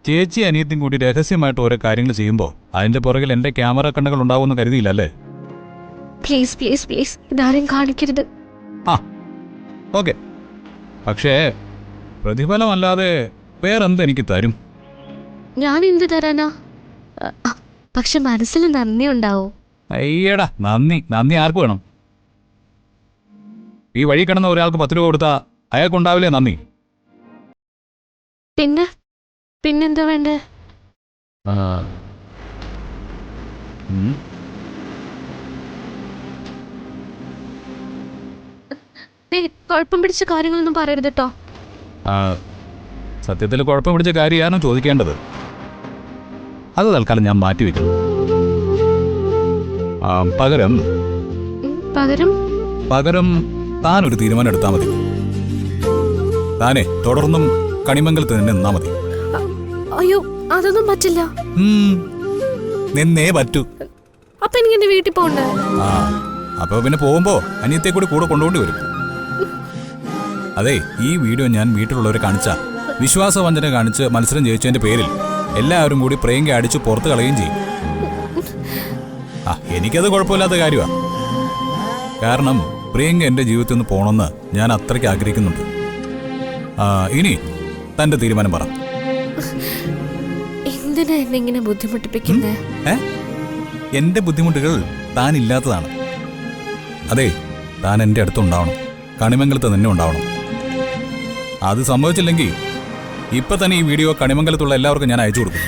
ചേച്ചി അനിയത്തിയും കൂടി രഹസ്യമായിട്ട് ഓരോ കാര്യങ്ങൾ ചെയ്യുമ്പോൾ അതിന്റെ പുറകിൽ എന്റെ ക്യാമറ കണ്ണുകൾ ഉണ്ടാവുമെന്ന് കരുതിയില്ലല്ലേ? പ്ലീസ് പ്ലീസ് പ്ലീസ്, ഇതാരും കാണിക്കരുത്. ആ ഓക്കെ. പക്ഷേ പ്രതിഫലമല്ലാതെ വേറെന്ത് എനിക്ക് തരും? ഞാൻ എന്ത് തരാനാ? പക്ഷെ മനസ്സിൽ നന്ദി ഉണ്ടാവും. അയ്യടാ, നന്ദി നന്ദി ആർക്ക് വേണം? ഈ വഴി കിടന്ന ഒരാൾക്ക് 10 രൂപ കൊടുത്താൽ അയാൾക്കുണ്ടാവില്ലേ നന്ദി? പിന്നെന്താ വേണ്ടേ? കുഴപ്പം പിടിച്ച കാര്യങ്ങളൊന്നും പറയരുത് കേട്ടോ. സത്യത്തിൽ കുഴപ്പം പിടിച്ച കാര്യമാണ് ചോദിക്കേണ്ടത്. അത് തൽക്കാലം ഞാൻ മാറ്റിവെക്കുന്നു. പകരം പകരം പകരം താനൊരു തീരുമാനം എടുത്താൽ മതി. താനെ തുടർന്നും കണിമംഗലത്ത് തന്നെ നിന്നാ മതി. അയ്യോ, അതൊന്നും പറ്റില്ല. നിന്നേ പറ്റൂ. അപ്പൊ എനിക്ക് എന്റെ വീട്ടിൽ പോണ്ടേ? അപ്പൊ പിന്നെ പോകുമ്പോ അനിയത്തെ കൂടി കൂടെ കൊണ്ടുപോണ്ടി വരും. അതെ, ഈ വീഡിയോ ഞാൻ വീട്ടിലുള്ളവരെ കാണിച്ച വിശ്വാസവഞ്ചന കാണിച്ച് മത്സരം ജയിച്ചതിന്റെ പേരിൽ എല്ലാവരും കൂടി പ്രിയങ്ക അടിച്ചു പുറത്ത് കളയുകയും ചെയ്യും. എനിക്കത് കുഴപ്പമില്ലാത്ത കാര്യമാണ്. കാരണം പ്രിയങ്ക എന്റെ ജീവിതത്തിൽ നിന്ന് പോണമെന്ന് ഞാൻ അത്രയ്ക്ക് ആഗ്രഹിക്കുന്നുണ്ട്. ഇനി തന്റെ തീരുമാനം പറ. എന്തിനാ എന്നെ ഇങ്ങനെ ബുദ്ധിമുട്ടിപ്പിക്കുന്നേ? എന്റെ ബുദ്ധിമുട്ടുകൾ താൻ ഇല്ലാത്തതാണ്. അതെ, താൻ എന്റെ അടുത്തുണ്ടാവണം. കണിമംഗലത്ത് തന്നെ ഉണ്ടാവണം. അത് സംഭവിച്ചില്ലെങ്കിൽ ഇപ്പൊ തന്നെ ഈ വീഡിയോ കണിമംഗലത്തുള്ള എല്ലാവർക്കും ഞാൻ അയച്ചു കൊടുക്കും.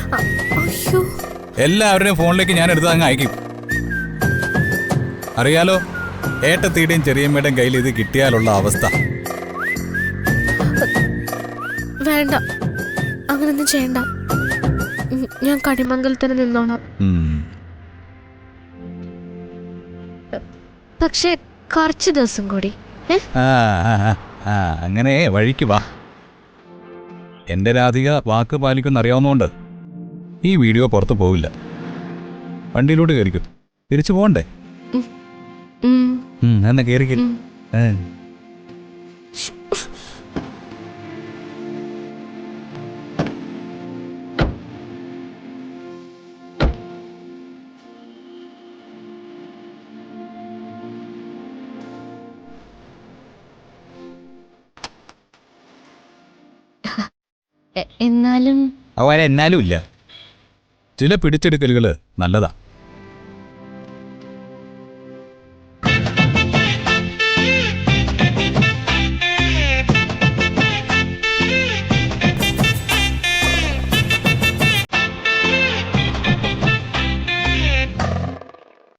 എല്ലാവരുടെയും ഫോണിലേക്ക് ഞാൻ എടുത്ത് അങ്ങ് അയക്കും. അറിയാലോ, ഏട്ടത്തിയുടെയും ചെറിയമ്മയുടെയും കയ്യിൽ ഇത് കിട്ടിയാലുള്ള അവസ്ഥ. വേണ്ട, അങ്ങനൊന്നും ചെയ്യണ്ട. ഞാൻ കണിമംഗലത്തിന് നിന്നോളാം. പക്ഷെ കുറച്ച് ദിവസം കൂടി. അങ്ങനെ വഴിക്ക് വാ. എന്റെ രാധിക വാക്ക് പാലിക്കുന്ന അറിയാവുന്നതുകൊണ്ട് ഈ വീഡിയോ പുറത്തു പോവില്ല. വണ്ടിയിലോട്ട് കയറിക്കും. തിരിച്ചു പോകണ്ടേ? എന്നാ കയറിക്കും. എന്നാലും എന്നാലും ഇല്ല. ചില പിടിച്ചെടുക്കലുകള് നല്ലതാ.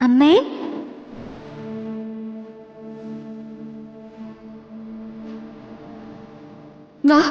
അമ്മേ, വാ.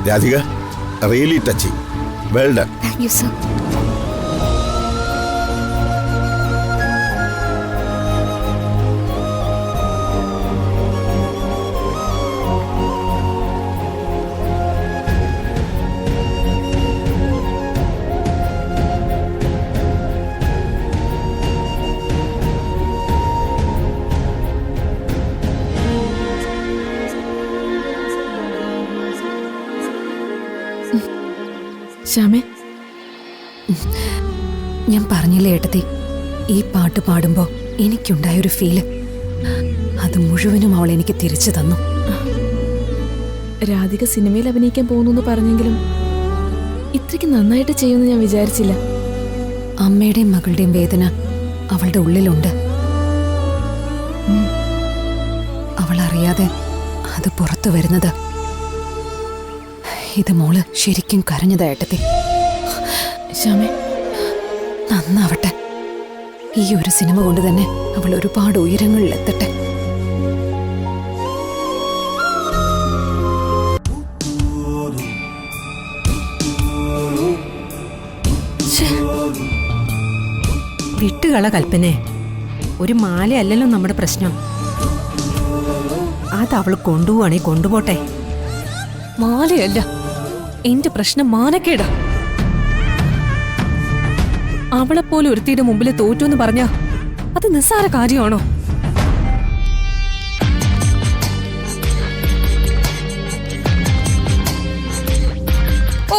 Radhika, really touching. Well done. Thank you sir. ശ്യാമേ, ഞാൻ പറഞ്ഞില്ലേ ഏട്ടത്തി, ഈ പാട്ട് പാടുമ്പോ എനിക്കുണ്ടായൊരു ഫീല് അത് മുഴുവനും അവൾ എനിക്ക് തിരിച്ചു തന്നു. രാധിക സിനിമയിൽ അഭിനയിക്കാൻ പോകുന്നു പറഞ്ഞെങ്കിലും ഇത്രയ്ക്ക് നന്നായിട്ട് ചെയ്യുമെന്ന് ഞാൻ വിചാരിച്ചില്ല. അമ്മയുടെയും മകളുടെയും വേദന അവളുടെ ഉള്ളിലുണ്ട്. അവൾ അറിയാതെ അത് പുറത്തു വരുന്നത്. ഇത് മോള് ശരിക്കും കരഞ്ഞതാ ഏട്ടത്തി. ശ്യാമേ, നന്നാവട്ടെ. ഈ ഒരു സിനിമ കൊണ്ട് തന്നെ അവൾ ഒരുപാട് ഉയരങ്ങളിലെത്തട്ടെ. വിട്ടുകള കൽപ്പനെ, ഒരു മാലയല്ലല്ലോ നമ്മുടെ പ്രശ്നം. അത് അവള് കൊണ്ടുപോവാണേ കൊണ്ടുപോട്ടെ. മാലയല്ല എന്റെ പ്രശ്നം, മാനക്കേടാ. അവളെപ്പോലെ ഒരുത്തിയുടെ മുമ്പിൽ തോറ്റു എന്ന് പറഞ്ഞ അത് നിസ്സാര കാര്യമാണോ? ഓ,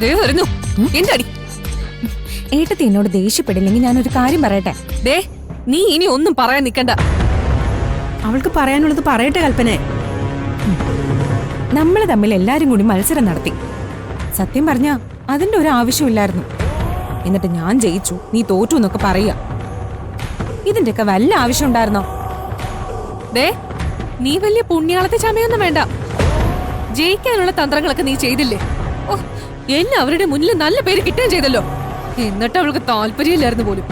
ദേ വരുന്നു എന്റെ അടി. ഏട്ടത്തി എന്നോട് ദേഷ്യപ്പെടില്ലെങ്കിൽ ഞാനൊരു കാര്യം പറയട്ടെ. ദേ, നീ ഇനി ഒന്നും പറയാൻ നിക്കണ്ട. അവൾക്ക് പറയാനുള്ളത് പറയട്ടെ കൽപ്പനെ. നമ്മൾ തമ്മിൽ എല്ലാരും കൂടി മത്സരം നടത്തി. സത്യം പറഞ്ഞാ അതിന്റെ ഒരു ആവശ്യമില്ലായിരുന്നു. എന്നിട്ട് ഞാൻ ജയിച്ചു, നീ തോറ്റു എന്നൊക്കെ പറയുക. ഇതിന്റെയൊക്കെ വല്ല ആവശ്യം ഉണ്ടായിരുന്നോ? ദേ, നീ വലിയ പുണ്യാളത്തെ ചമയൊന്നും വേണ്ട. ജയിക്കാനുള്ള തന്ത്രങ്ങളൊക്കെ നീ ചെയ്തില്ലേ? ഓ, എന്നെ അവരുടെ മുന്നിൽ നല്ല പേര് കിട്ടുകയും ചെയ്തല്ലോ. എന്നിട്ട് അവൾക്ക് താല്പര്യമില്ലായിരുന്നു പോലും.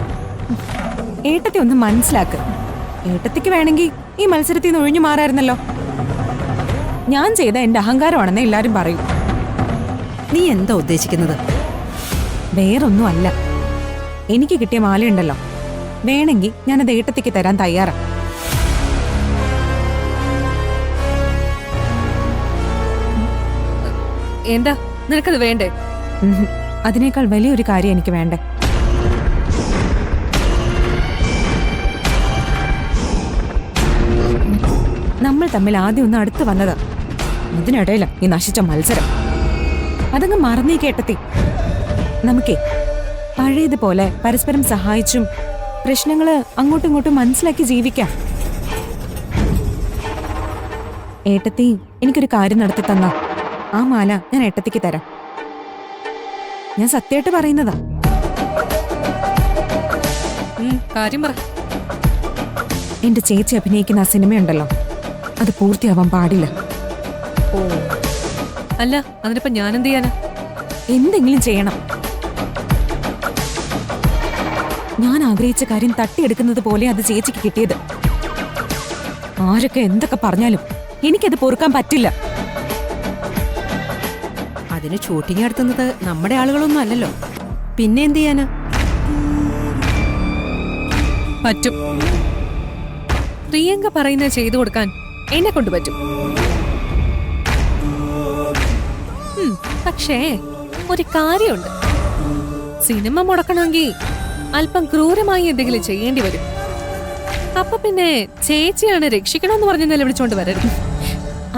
ഏട്ടത്തി ഒന്ന് മനസ്സിലാക്ക്. ഏട്ടത്തിക്ക് വേണമെങ്കിൽ ഈ മത്സരത്തിൽ നിന്ന് ഒഴിഞ്ഞു മാറായിരുന്നല്ലോ. ഞാൻ ചെയ്ത എന്റെ അഹങ്കാരമാണെന്ന് എല്ലാരും പറയും. നീ എന്താ ഉദ്ദേശിക്കുന്നത്? വേറൊന്നും അല്ല, എനിക്ക് കിട്ടിയ മാലയുണ്ടല്ലോ, വേണമെങ്കിൽ ഞാനത് ഏട്ടത്തിക്ക് തരാൻ തയ്യാറാ. എന്താ നിനക്കത് വേണ്ടേ? അതിനേക്കാൾ വലിയൊരു കാര്യം എനിക്ക് വേണ്ടേ. നമ്മൾ തമ്മിൽ ആദ്യം ഒന്ന് അടുത്ത് വന്നതാ. അതിനിടയില ഈ നശിച്ച മത്സരം. അതങ്ങ് മറന്നേ കേട്ടത്തി. നമുക്കേ പഴയതുപോലെ പരസ്പരം സഹായിച്ചും പ്രശ്നങ്ങള് അങ്ങോട്ടും ഇങ്ങോട്ടും മനസ്സിലാക്കി ജീവിക്കാം. ഏട്ടത്തി എനിക്കൊരു കാര്യം നടത്തി തന്ന ആ മാല ഞാൻ ഏട്ടത്തിക്ക് തരാം. ഞാൻ സത്യമായിട്ട് പറയുന്നതാ. കാര്യം പറ. എന്റെ ചേച്ചി അഭിനയിക്കുന്ന ആ സിനിമയുണ്ടല്ലോ, അത് പൂർത്തിയാവാൻ പാടില്ല. ഓ, അല്ല അതിനിപ്പോ ഞാൻ എന്ത് ചെയ്യാനാ? എന്തെങ്കിലും ചെയ്യണം. ഞാൻ ആഗ്രഹിച്ച കാര്യം തട്ടിയെടുക്കുന്നത് പോലെ അത് ചേച്ചിക്ക് കിട്ടിയത്. ആരൊക്കെ എന്തൊക്കെ പറഞ്ഞാലും എനിക്കത് പൊറുക്കാൻ പറ്റില്ല. അതിന് ഷൂട്ടിംഗ് നടത്തുന്നത് നമ്മുടെ ആളുകളൊന്നും അല്ലല്ലോ, പിന്നെ എന്ത് ചെയ്യാനാ? പറ്റും. പ്രിയങ്ക പറയുന്നത് ചെയ്തു കൊടുക്കാൻ എന്നെ കൊണ്ട് പറ്റും. പക്ഷേ ഒരു കാര്യമുണ്ട്. സിനിമ മുടക്കണമെങ്കിൽ അല്പം ക്രൂരമായി എന്തെങ്കിലും ചെയ്യേണ്ടി വരും. അപ്പൊ പിന്നെ ചേച്ചിയാണ് രക്ഷിക്കണമെന്ന് പറഞ്ഞ് നിലവിളിച്ചോണ്ട് വരരുത്.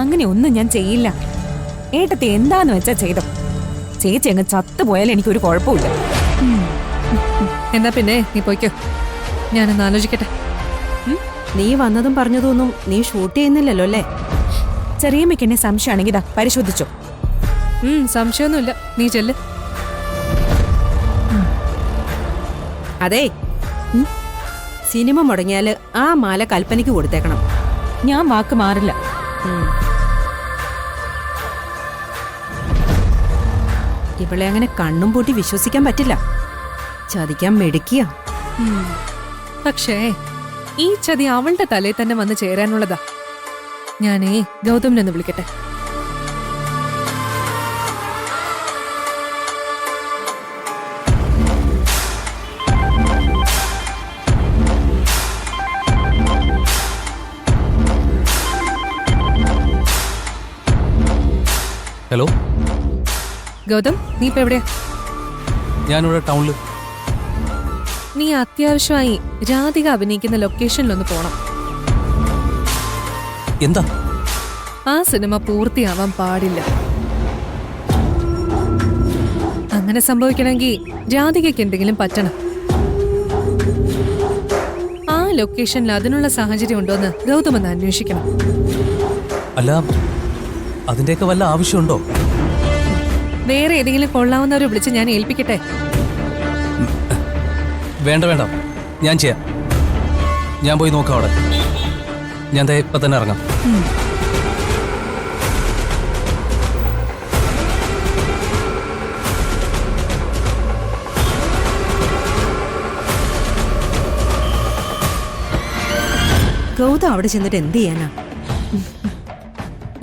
അങ്ങനെ ഒന്നും ഞാൻ ചെയ്യില്ല. ഏട്ടത്തി എന്താന്ന് വെച്ചാ ചെയ്തോ. ചേച്ചി അങ്ങ് ചത്തുപോയാൽ എനിക്കൊരു കുഴപ്പമില്ല. എന്നാ പിന്നെ നീ പോയിക്കോ, ഞാനൊന്ന് ആലോചിക്കട്ടെ. നീ വന്നതും പറഞ്ഞതൊന്നും നീ ഷൂട്ട് ചെയ്യുന്നില്ലല്ലോ അല്ലേ? ചെറിയമ്മയ്ക്ക് എന്നെ സംശയമാണെങ്കിൽ ഇതാ പരിശോധിച്ചോ. സംശയമൊന്നുമില്ല, നീ ചെല്ല്. അതെ, സിനിമ മുടങ്ങിയാല് ആ മാല കൽപ്പനയ്ക്ക് കൊടുത്തേക്കണം. ഞാൻ വാക്ക് മാറില്ല. ഇവളെ അങ്ങനെ കണ്ണും പൂട്ടി വിശ്വസിക്കാൻ പറ്റില്ല. ചതിക്കാൻ മെടുക്കിയ. പക്ഷേ ഈ ചതി അവളുടെ തലയിൽ തന്നെ വന്ന് ചേരാനുള്ളതാ. ഞാനേ ഗൗതമിനൊന്ന് വിളിക്കട്ടെ. ഹലോ, ഗൗതം, നീ ഇപ്പൊ എവിടെയാ? ഞാനിവിടെ ടൗണിൽ. നീ അത്യാവശ്യമായി രാധിക അഭിനയിക്കുന്ന ലൊക്കേഷനിലൊന്ന് പോണം. എന്താ? ആ സിനിമ പൂർത്തിയാവാൻ പാടില്ല. അങ്ങനെ സംഭവിക്കണമെങ്കിൽ രാധികയ്ക്ക് എന്തെങ്കിലും പറ്റണം. ആ ലൊക്കേഷനിൽ അതിനുള്ള സാഹചര്യം ഉണ്ടോന്ന് ഗൗതം ഒന്ന് അന്വേഷിക്കണം. അല്ല, അതിന്റെയൊക്കെ വല്ല ആവശ്യമുണ്ടോ? വേറെ ഏതെങ്കിലും കൊള്ളാവുന്നവരെ വിളിച്ച് ഞാൻ ഏൽപ്പിക്കട്ടെ? വേണ്ട വേണ്ട, ഞാൻ ചെയ്യാം. ഞാൻ പോയി നോക്കാം അവിടെ. ഞാൻ ഇപ്പൊ തന്നെ ഇറങ്ങാം. ഗൗതം അവിടെ ചെന്നിട്ട് എന്ത് ചെയ്യാനാ?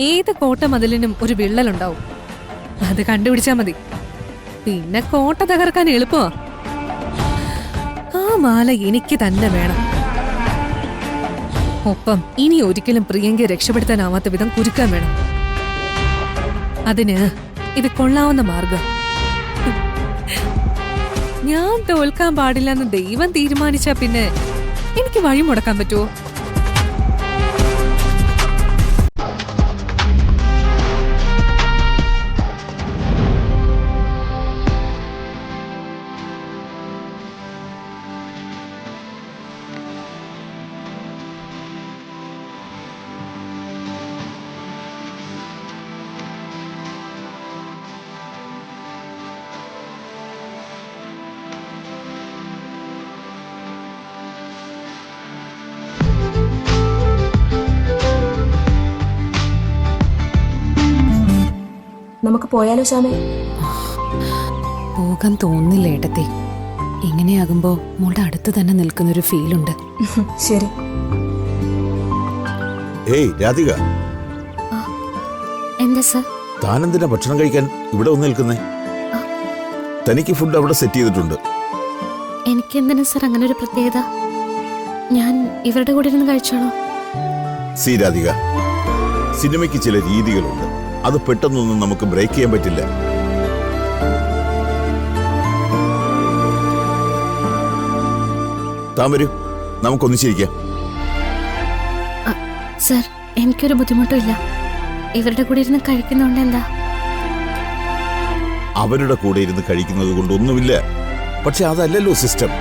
ഏത് കോട്ട മതിലിനും ഒരു വിള്ളലുണ്ടാവും. അത് കണ്ടുപിടിച്ചാ മതി. പിന്നെ കോട്ട തകർക്കാൻ എളുപ്പമാ. ആ മാല എനിക്ക് തന്നെ വേണം. ഒപ്പം ഇനി ഒരിക്കലും പ്രിയങ്കയെ രക്ഷപ്പെടുത്താനാവാത്ത വിധം കുരുക്കാൻ വേണം. അതിന് ഇത് കൊള്ളാവുന്ന മാർഗം. ഞാൻ തോൽക്കാൻ പാടില്ലെന്ന് ദൈവം തീരുമാനിച്ചാ പിന്നെ എനിക്ക് വഴി മുടക്കാൻ പറ്റുമോ? നമുക്ക് പോയാലോ ശ്യാമേ? പോകാൻ തോന്നുന്നില്ല ഏട്ടത്തി. ഇങ്ങനെയാകുമ്പോ മോളുടെ അടുത്ത് തന്നെ നിൽക്കുന്നൊരു ഫീലുണ്ട്. ശരി. ഏയ് രാധിക, എന്താ സർ? താനെന്തിനാ ഭക്ഷണം കഴിക്കാൻ ഇവിടെ വന്ന് നിൽക്കുന്നേ? തനിക്ക് ഫുഡ് അവിടെ സെറ്റ് ചെയ്തിട്ടുണ്ട്. എനിക്കെന്തിനാ സർ അങ്ങനെ ഒരു പ്രത്യേകത? ഞാൻ ഇവരുടെ കൂടെ ഇരുന്ന് കഴിച്ചോളാം. സി രാധിക, സിനിമയ്ക്ക് ചില രീതികളുണ്ട്. അത് പെട്ടെന്നൊന്നും നമുക്ക് ബ്രേക്ക് ചെയ്യാൻ പറ്റില്ല. താൻ വരൂ, നമുക്കൊന്നിച്ചിരിക്കാം. സർ, എനിക്കൊരു ബുദ്ധിമുട്ടും ഇല്ല. ഇവരുടെ കൂടെ ഇരുന്ന് കഴിക്കുന്നോണ്ട് എന്താ? അവരുടെ കൂടെ ഇരുന്ന് കഴിക്കുന്നത് കൊണ്ടൊന്നുമില്ല. പക്ഷെ അതല്ലല്ലോ സിസ്റ്റം.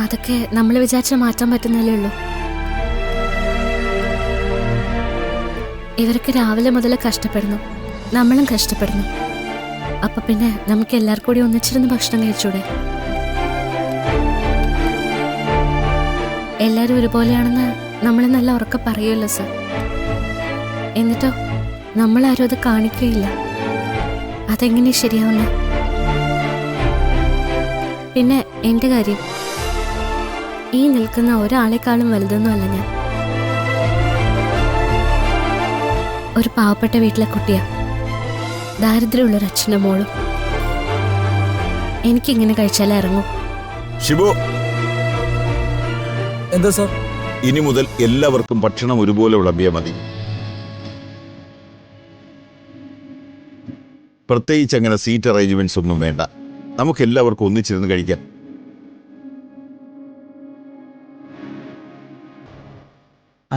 അതൊക്കെ നമ്മൾ വിചാരിച്ച മാറ്റാൻ പറ്റുന്നല്ലേ ഉള്ളൂ. ഇവരൊക്കെ രാവിലെ മുതൽ കഷ്ടപ്പെടുന്നു, നമ്മളും കഷ്ടപ്പെടുന്നു. അപ്പൊ പിന്നെ നമുക്ക് എല്ലാവർക്കും കൂടി ഒന്നിച്ചിരുന്ന് ഭക്ഷണം കഴിച്ചൂടെ? എല്ലാരും ഒരുപോലെയാണെന്ന് നമ്മൾ നല്ല ഉറക്കെ പറയുമല്ലോ സർ. എന്നിട്ടോ നമ്മളാരും അത് കാണിക്കുകയില്ല. അതെങ്ങനെ ശരിയാവുന്ന? പിന്നെ എന്റെ കാര്യം, ഈ നിൽക്കുന്ന ഒരാളെക്കാളും വലുതൊന്നും അല്ല ഞാൻ. ഒരു പാവപ്പെട്ട വീട്ടിലെ കുട്ടിയാ, ദാരിദ്ര്യമുള്ളൊരു അച്ഛനും മോളും. എനിക്കിങ്ങനെ കഴിച്ചാലേ ഇറങ്ങും. ഷിബു, എന്താ സാർ? ഇനി മുതൽ എല്ലാവർക്കും ഭക്ഷണം ഒരുപോലെ വിളമ്പിയാൽ മതി. പ്രത്യേകിച്ച് അങ്ങനെ സീറ്റ് അറേഞ്ച്മെന്റ്സ് ഒന്നും വേണ്ട. നമുക്ക് എല്ലാവർക്കും ഒന്നിച്ചിരുന്ന് കഴിക്കാം.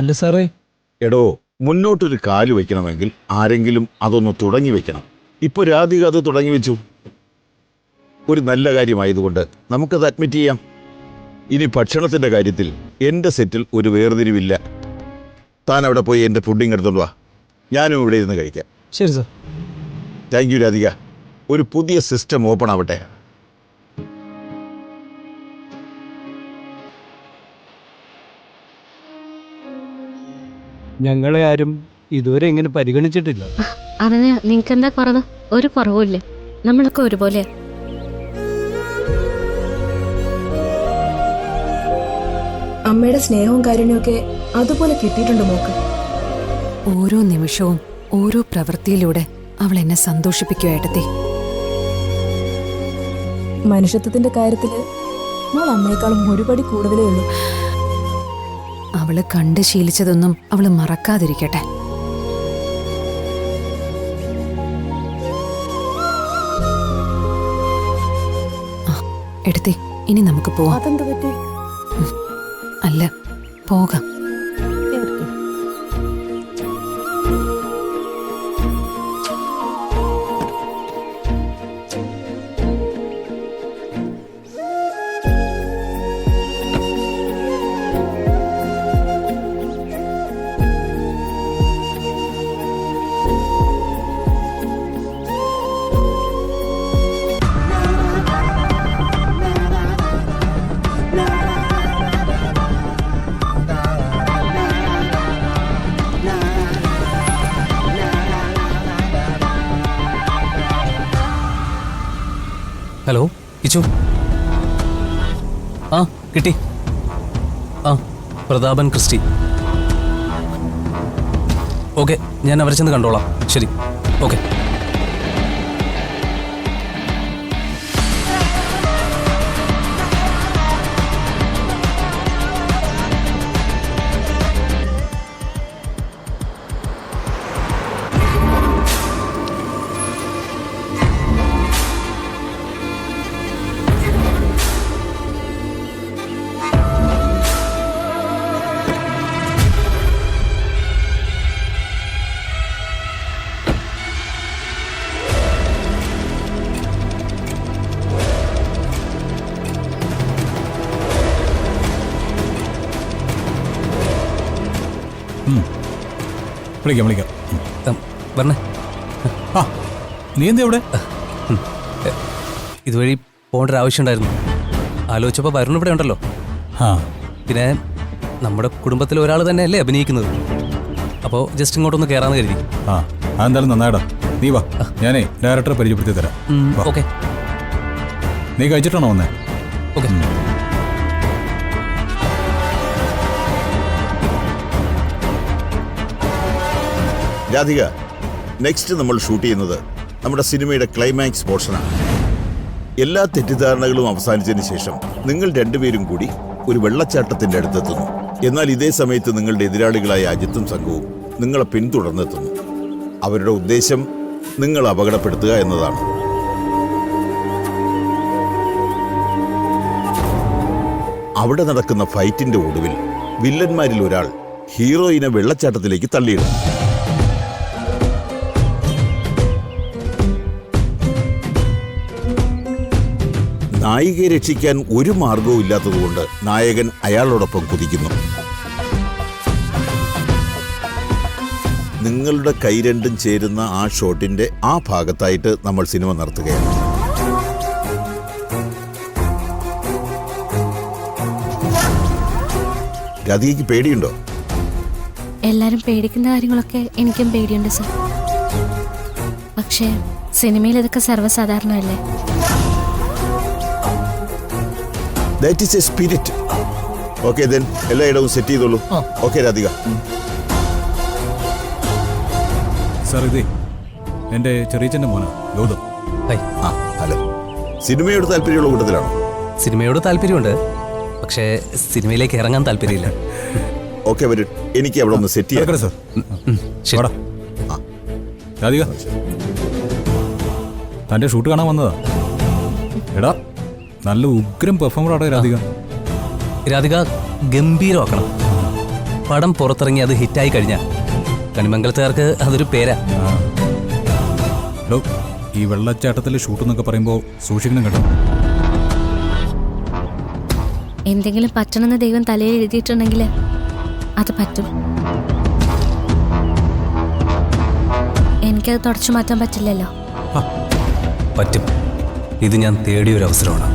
അല്ല സാറേ, എടോ, മുന്നോട്ടൊരു കാല് വയ്ക്കണമെങ്കിൽ ആരെങ്കിലും അതൊന്ന് തുടങ്ങി വെക്കണം. ഇപ്പൊ രാധിക അത് തുടങ്ങി വെച്ചു. ഒരു നല്ല കാര്യമായതുകൊണ്ട് നമുക്കത് അഡ്മിറ്റ് ചെയ്യാം. ഇനി ഭക്ഷണത്തിന്റെ കാര്യത്തിൽ എൻ്റെ സെറ്റിൽ ഒരു വേർതിരിവില്ല. താൻ അവിടെ പോയി എൻ്റെ പുഡിംഗ് എടുത്തോണ്ട് വാ. ഞാനും ഇവിടെ ഇരുന്ന് കഴിക്കാം. ശരി സാർ. Thank you Radhika. ഒരു പുതിയ സിസ്റ്റം ഓപ്പൺ ആവട്ടെ. ഞങ്ങളെ ആരും ഇതുവരെ ഇങ്ങനെ പരിഗണിച്ചിട്ടില്ല. അതിന് നിങ്ങൾക്ക് എന്താ കുറവ്? ഒരു കുറവുമില്ലേ, നമ്മളൊക്കെ ഒരുപോലെ. അമ്മയുടെ സ്നേഹവും കാരുണ്യമൊക്കെ അതുപോലെ കിട്ടിയിട്ടുണ്ട് മോക്ക്. ഓരോ നിമിഷവും ഓരോ പ്രവൃത്തിയിലൂടെ അവൾ എന്നെ സന്തോഷിപ്പിക്കുക ഏട്ടത്തി. മനുഷ്യത്വത്തിന്റെ കാര്യത്തില് മോൾ അമ്മയെക്കാളും ഒരുപടി കൂടുതലേ ഉള്ളൂ. അവള് കണ്ട് ശീലിച്ചതൊന്നും അവള് മറക്കാതിരിക്കട്ടെ. എടുത്തി, ഇനി നമുക്ക് പോവാം. അതെന്ത് പറ്റി? അല്ല, പോകാം. കേറിക്കോ. ഹലോ കിച്ചു. ആ കിട്ടി. ആ പ്രതാപൻ ക്രിസ്റ്റി. ഓക്കെ, ഞാൻ അവരെ ചെന്ന് കണ്ടോളാം. ശരി, ഓക്കെ. വിളിക്കാം. വരണേ. ആ, നീ എന്താ ഇവിടെ? ഇതുവഴി പോകേണ്ട ഒരു ആവശ്യം ഉണ്ടായിരുന്നു. ആലോചിച്ചപ്പോൾ വരുൺ ഇവിടെ ഉണ്ടല്ലോ. ആ, പിന്നെ നമ്മുടെ കുടുംബത്തിൽ ഒരാൾ തന്നെയല്ലേ അഭിനയിക്കുന്നത്. അപ്പോൾ ജസ്റ്റ് ഇങ്ങോട്ടൊന്ന് കയറാമെന്ന് കരുതി. ആ, അതെന്തായാലും നന്നായിടാ. നീ വാ, ഞാനേ ഡയറക്ടറെ പരിചയപ്പെടുത്തി തരാം. ഓക്കെ. നീ കഴിച്ചിട്ടാണോ വന്നേ? ഓക്കെ. രാധിക, നെക്സ്റ്റ് നമ്മൾ ഷൂട്ട് ചെയ്യുന്നത് നമ്മുടെ സിനിമയുടെ ക്ലൈമാക്സ് പോർഷനാണ്. എല്ലാ തെറ്റിദ്ധാരണകളും അവസാനിച്ചതിന് ശേഷം നിങ്ങൾ രണ്ടുപേരും കൂടി ഒരു വെള്ളച്ചാട്ടത്തിന്റെ അടുത്തെത്തുന്നു. എന്നാൽ ഇതേ സമയത്ത് നിങ്ങളുടെ എതിരാളികളായ അജിത്തും സംഘവും നിങ്ങളെ പിന്തുടർന്നെത്തുന്നു. അവരുടെ ഉദ്ദേശം നിങ്ങൾ അപകടപ്പെടുത്തുക എന്നതാണ്. അവിടെ നടക്കുന്ന ഫൈറ്റിന്റെ ഒടുവിൽ വില്ലന്മാരിൽ ഒരാൾ ഹീറോയിനെ വെള്ളച്ചാട്ടത്തിലേക്ക് തള്ളിയിടും. നായികയെ രക്ഷിക്കാൻ ഒരു മാർഗവും ഇല്ലാത്തതുകൊണ്ട് നായകൻ അയാളോടൊപ്പം കുതിക്കുന്നു. നിങ്ങളുടെ കൈ രണ്ടും ചേരുന്ന ആ ഷോട്ടിന്റെ ആ ഭാഗത്തായിട്ട് നമ്മൾ സിനിമ നടത്തുകയാണ്. രാധികയ്ക്ക് പേടിയുണ്ടോ? എല്ലാരും പേടിക്കുന്ന കാര്യങ്ങളൊക്കെ എനിക്കും പേടിയുണ്ട് സർ. പക്ഷേ സിനിമയിൽ ഇതൊക്കെ സർവ്വസാധാരണമല്ലേ? That is a spirit. Okay, then എല്ലായിടവും സെറ്റ് ചെയ്തോളൂ. ഓക്കെ രാധിക. സാർ, ഇതേ എൻ്റെ ചെറിയച്ഛൻ്റെ മോനാ ഗൗതം. ഹായ്. ആ, ഹലോ. സിനിമയോട് താല്പര്യമുള്ള കൂട്ടത്തിലാണോ? സിനിമയോട് താല്പര്യമുണ്ട്, പക്ഷേ സിനിമയിലേക്ക് ഇറങ്ങാൻ താല്പര്യമില്ല. ഓക്കെ, വരും. എനിക്ക് അവിടെ ഒന്ന് സെറ്റ് ചെയ്യാം. സാർ, ശരി. രാധിക, തൻ്റെ ഷൂട്ട് കാണാൻ വന്നതാ. എടാ, നല്ല ഉഗ്രം പെർഫോമറാണ് രാധിക. രാധിക ഗംഭീരമാക്കണം. പടം പുറത്തിറങ്ങി അത് ഹിറ്റായി കഴിഞ്ഞാൽ കണിമംഗലത്തുകാർക്ക് അതൊരു പേരാ. ഈ വെള്ളച്ചാട്ടത്തിൽ ഷൂട്ട് എന്നൊക്കെ പറയുമ്പോൾ സൂക്ഷിക്കണം കേട്ടോ. എന്തെങ്കിലും പറ്റണമെന്ന് ദൈവം തലയിൽ എഴുതിയിട്ടുണ്ടെങ്കിൽ അത് പറ്റും. എനിക്കത് തുടച്ചു മാറ്റാൻ പറ്റില്ലല്ലോ. പറ്റും. ഇത് ഞാൻ തേടിയൊരു അവസരമാണ്.